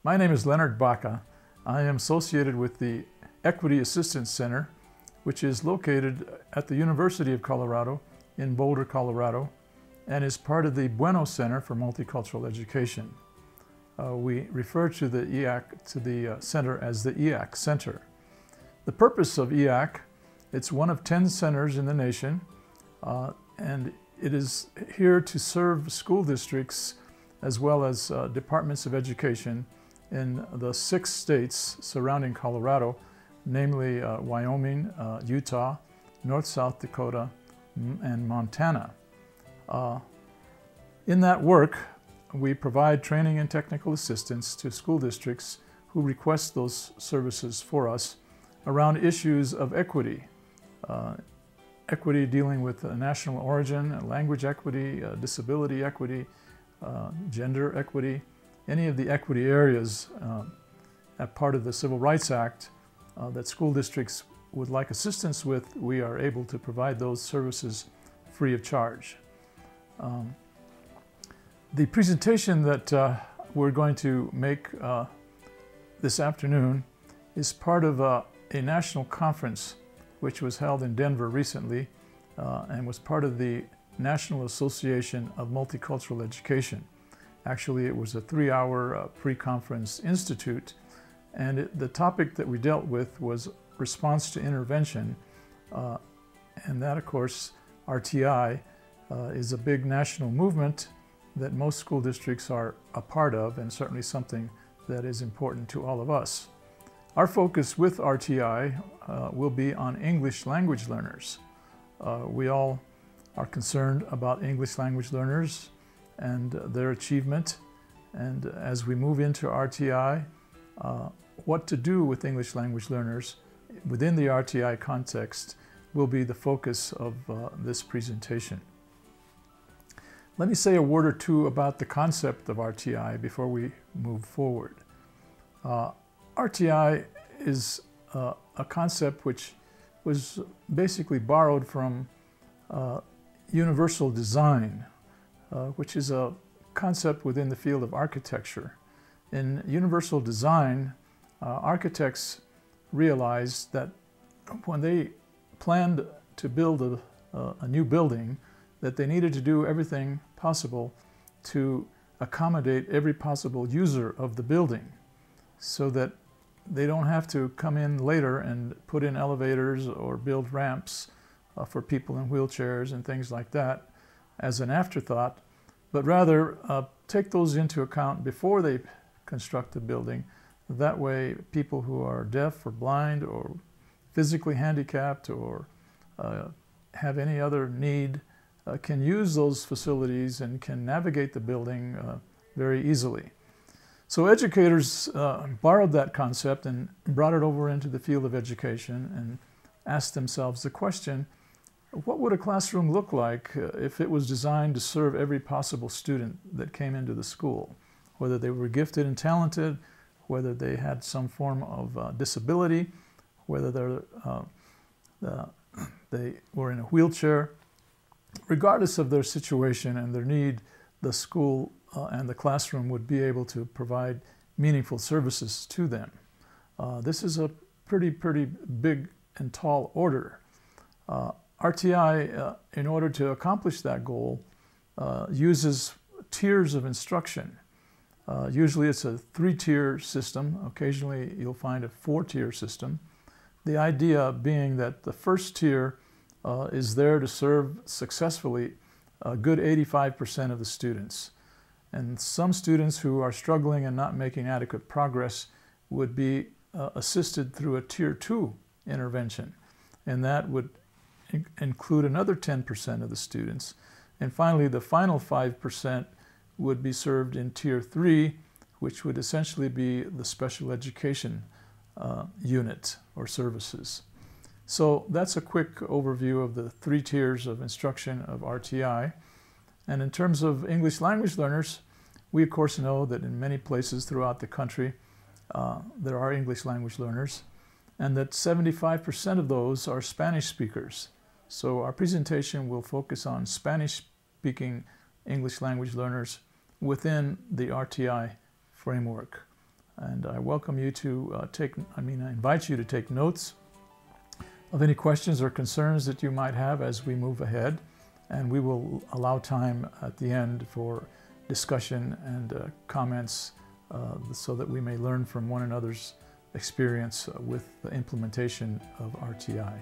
My name is Leonard Baca. I am associated with the Equity Assistance Center, which is located at the University of Colorado in Boulder, Colorado, and is part of the Buenoeac Center for Multicultural Education. We refer to the center as the EAC Center. The purpose of EAC, it's one of 10 centers in the nation, and it is here to serve school districts as well as departments of education in the 6 states surrounding Colorado, namely Wyoming, Utah, North South Dakota, and Montana. In that work, we provide training and technical assistance to school districts who request those services for us around issues of equity. Equity dealing with national origin, language equity, disability equity, gender equity, any of the equity areas as part of the Civil Rights Act that school districts would like assistance with, we are able to provide those services free of charge. The presentation that we're going to make this afternoon is part of a national conference which was held in Denver recently and was part of the National Association of Multicultural Education. Actually, it was a 3-hour pre-conference institute, and the topic that we dealt with was response to intervention, and that, of course, RtI is a big national movement that most school districts are a part of, and certainly something that is important to all of us. Our focus with RtI will be on English language learners. We all are concerned about English language learners and their achievement, and as we move into RtI, what to do with English language learners within the RtI context will be the focus of this presentation. Let me say a word or two about the concept of RtI before we move forward. RtI is a concept which was basically borrowed from universal design, which is a concept within the field of architecture. In universal design, architects realized that when they planned to build a new building, that they needed to do everything possible to accommodate every possible user of the building so that they don't have to come in later and put in elevators or build ramps for people in wheelchairs and things like that as an afterthought, but rather take those into account before they construct the building. That way, people who are deaf or blind or physically handicapped or have any other need can use those facilities and can navigate the building very easily. So educators borrowed that concept and brought it over into the field of education and asked themselves the question, what would a classroom look like if it was designed to serve every possible student that came into the school, whether they were gifted and talented, whether they had some form of disability, whether they were in a wheelchair. Regardless of their situation and their need, the school and the classroom would be able to provide meaningful services to them. This is a pretty big and tall order. RtI, in order to accomplish that goal, uses tiers of instruction. Usually it's a 3-tier system. Occasionally you'll find a 4-tier system. The idea being that the first tier is there to serve successfully a good 85% of the students. And some students who are struggling and not making adequate progress would be assisted through a Tier 2 intervention. And that would include another 10% of the students. And finally, the final 5% would be served in Tier 3, which would essentially be the special education unit or services. So that's a quick overview of the 3 tiers of instruction of RtI. And in terms of English language learners, we of course know that in many places throughout the country there are English language learners, and that 75% of those are Spanish speakers. So our presentation will focus on Spanish-speaking English language learners within the RtI framework. And I welcome you to I invite you to take notes of any questions or concerns that you might have as we move ahead. And we will allow time at the end for discussion and comments so that we may learn from one another's experience with the implementation of RtI.